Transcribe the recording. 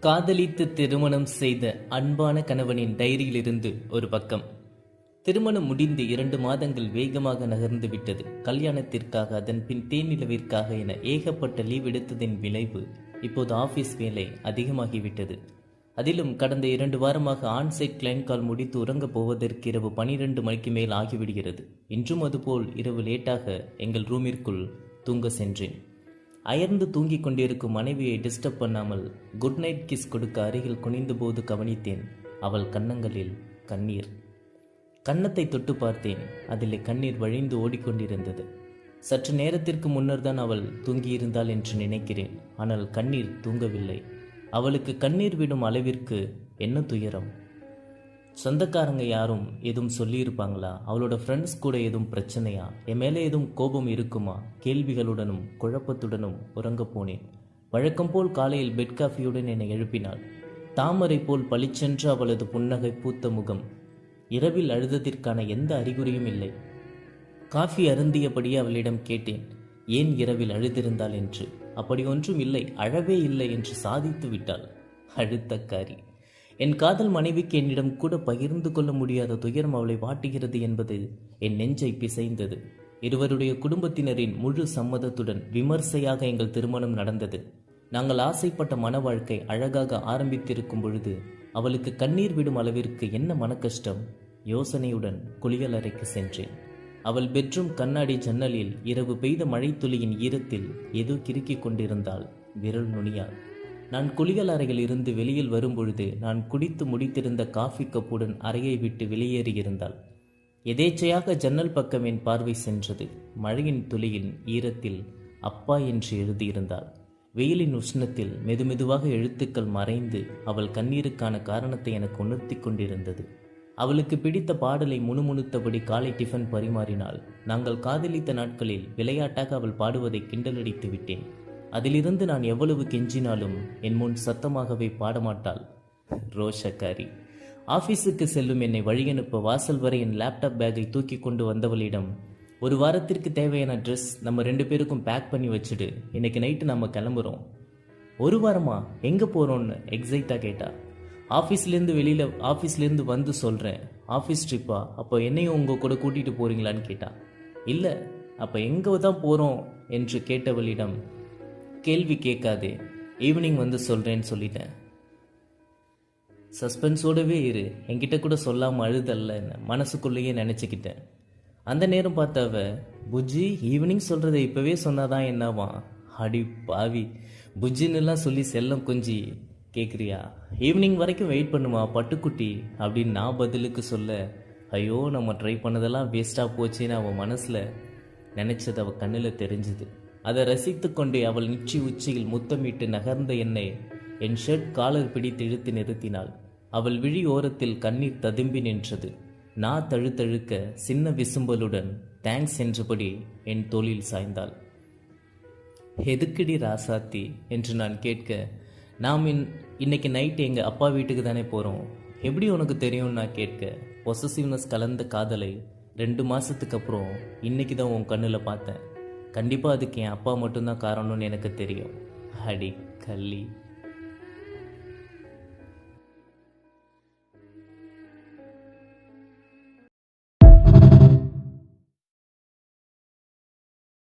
காதலித்து திருமணம் செய்த அன்பான கணவனின் டைரியிலிருந்து ஒரு பக்கம். திருமணம் முடிந்து 2 மாதங்கள் வேகமாக நகர்ந்து விட்டது. கல்யாணத்திற்காக, அதன் பின் தேனிலவிற்காக என ஏகப்பட்ட லீவ் எடுத்ததின் விளைவு இப்போது ஆபீஸ் வேலை அதிகமாகிவிட்டது. அதிலும் கடந்த 2 வாரமாக ஆன்சைட் கிளைண்ட் கால் முடித்து உறங்கப் போவதற்கு இரவு 12 மணிக்கு மேல் ஆகிவிடுகிறது. இன்றும் அதுபோல் இரவு லேட்டாக எங்கள் ரூமிற்குள் தூங்க சென்றேன். அயர்ந்து தூங்கிக் கொண்டிருக்கும் மனைவியை டிஸ்டர்ப் பண்ணாமல் குட் நைட் கிஸ் கொடுக்க அருகில் குனிந்தபோது கவனித்தேன், அவள் கன்னங்களில் கண்ணீர். கன்னத்தை தொட்டு பார்த்தேன், அதிலே கண்ணீர் வழிந்து ஓடிக்கொண்டிருந்தது. சற்று நேரத்திற்கு முன்னர் தான் அவள் தூங்கியிருந்தாள் என்று நினைக்கிறேன். ஆனால் கண்ணீர் தூங்கவில்லை. அவளுக்கு கண்ணீர் விடும் அளவிற்கு என்ன துயரம்! சொந்தக்காரங்க யாரும் எதுவும் சொல்லியிருப்பாங்களா? அவளோட ஃப்ரெண்ட்ஸ் கூட எதுவும் பிரச்சனையா? என் மேலே எதுவும் கோபம் இருக்குமா? கேள்விகளுடனும் குழப்பத்துடனும் உறங்க போனேன். வழக்கம் போல் காலையில் பெட் காஃபியுடன் என்னை எழுப்பினாள். தாமரை போல் பளிச்சென்று அவளது புன்னகை பூத்த முகம். இரவில் அழுதத்திற்கான எந்த அறிகுறியும் இல்லை. காஃபி அருந்தியபடியே அவளிடம் கேட்டேன், ஏன் இரவில் அழுதிருந்தாள் என்று. அப்படி ஒன்றும் இல்லை, அழவே இல்லை என்று சாதித்து விட்டாள். அழுத்தக்காரி. என் காதல் மனைவிக்கு என்னிடம் கூட பகிர்ந்து கொள்ள முடியாத துயரம் அவளை வாட்டுகிறது என்பது என் நெஞ்சை பிசைந்தது. இருவருடைய குடும்பத்தினரின் முழு சம்மதத்துடன் விமர்சையாக எங்கள் திருமணம் நடந்தது. நாங்கள் ஆசைப்பட்ட மன வாழ்க்கை அழகாக ஆரம்பித்திருக்கும் பொழுது அவளுக்கு கண்ணீர் விடும் அளவிற்கு என்ன மனக்கஷ்டம்! யோசனையுடன் குளியலறைக்கு சென்றேன். அவள் பெட்ரூம் கண்ணாடி ஜன்னலில் இரவு பெய்த மழைத்துளியின் ஈரத்தில் ஏதோ கிறுக்கிக் கொண்டிருந்தாள் விரல் நுனியால். நான் குளியல் அறையில் இருந்து வெளியில் வரும்பொழுது நான் குடித்து முடித்திருந்த காஃபி கப்புடன் அறையை விட்டு வெளியேறியிருந்தாள். எதேச்சையாக ஜன்னல் பக்கம் என் பார்வை சென்றது. மழையின் துளியின் ஈரத்தில் அப்பா என்று எழுதியிருந்தாள். வெயிலின் உஷ்ணத்தில் மெதுமெதுவாக எழுத்துக்கள் மறைந்து அவள் கண்ணீருக்கான காரணத்தை எனக்கு உணர்த்தி கொண்டிருந்தது. அவளுக்கு பிடித்த பாடலை முணுமுணுத்தபடி காலை டிஃபன் பரிமாறினாள். நாங்கள் காதலித்த நாட்களில் விளையாட்டாக அவள் பாடுவதை கிண்டலடித்து விட்டேன். அதிலிருந்து நான் எவ்வளவு கெஞ்சினாலும் என் முன் சத்தமாகவே பாடமாட்டாள். ரோஷக்காரி. ஆபீஸுக்கு செல்லும் என்னை வழியனுப்ப வாசல் வரை என் லேப்டாப் பேக்கை தூக்கி கொண்டு வந்தவளிடம், 1 வாரத்திற்கு தேவையான ட்ரெஸ் நம்ம 2 பேருக்கும் பேக் பண்ணி வச்சுடு, இன்னைக்கு நைட்டு நம்ம கிளம்புறோம். 1 வாரமா? எங்கே போகிறோன்னு எக்ஸைட்டாக கேட்டா. ஆஃபீஸ்லேருந்து வந்து சொல்கிறேன். ஆஃபீஸ் ட்ரிப்பா? அப்போ என்னையும் உங்கள் கூட கூட்டிகிட்டு போகிறீங்களான்னு கேட்டா. இல்லை, அப்போ எங்கே தான் போகிறோம் என்று கேட்டவளிடம், கேள்வி கேட்காதே, ஈவினிங் வந்து சொல்கிறேன்னு சொல்லிட்டேன். சஸ்பென்ஸோடவே இரு, என்கிட்ட கூட சொல்லாமல் அழுதல்ல என்ன மனசுக்குள்ளேயே நினச்சிக்கிட்டேன். அந்த நேரம் பார்த்தவ, புஜ்ஜி ஈவினிங் சொல்கிறத இப்போவே சொன்னாதான் என்னவா? அடி பாவி, புஜ்ஜின்னுலாம் சொல்லி செல்லம் கொஞ்சி கேட்குறியா? ஈவினிங் வரைக்கும் வெயிட் பண்ணுமா பட்டுக்குட்டி அப்படின்னு நான் பதிலுக்கு சொல்ல, ஐயோ நம்ம ட்ரை பண்ணதெல்லாம் வேஸ்ட்டாக போச்சுன்னு அவன் மனசில் நினச்சது அவள் கண்ணில் தெரிஞ்சுது. அதை ரசித்து கொண்டே அவள் நிச்சி உச்சியில் முத்தமிட்டு நகர்ந்த என்னை என் ஷர்ட் காலர் பிடித்து இழுத்து நிறுத்தினாள். அவள் விழி ஓரத்தில் கண்ணீர் ததும்பி நின்றது. நான் தழுத்தழுக்க சின்ன விசும்பலுடன் தேங்க்ஸ் என்றபடி என் தோளில் சாய்ந்தாள். எதுக்குடி ராசாத்தி என்று நான் கேட்க, நாம் இன்னைக்கு நைட்டு எங்கள் அப்பா வீட்டுக்கு தானே போகிறோம். எப்படி உனக்கு தெரியும்னு நான் கேட்க, பொசசிவ்னஸ் கலந்த காதலை 2 மாதத்துக்கு அப்புறம் இன்னைக்கு தான் உன் கண்ணில் பார்த்தேன். கண்டிப்பாக அதுக்கு என் அப்பா மட்டும்தான் காரணம்னு எனக்கு தெரியும். அடி கள்ளி.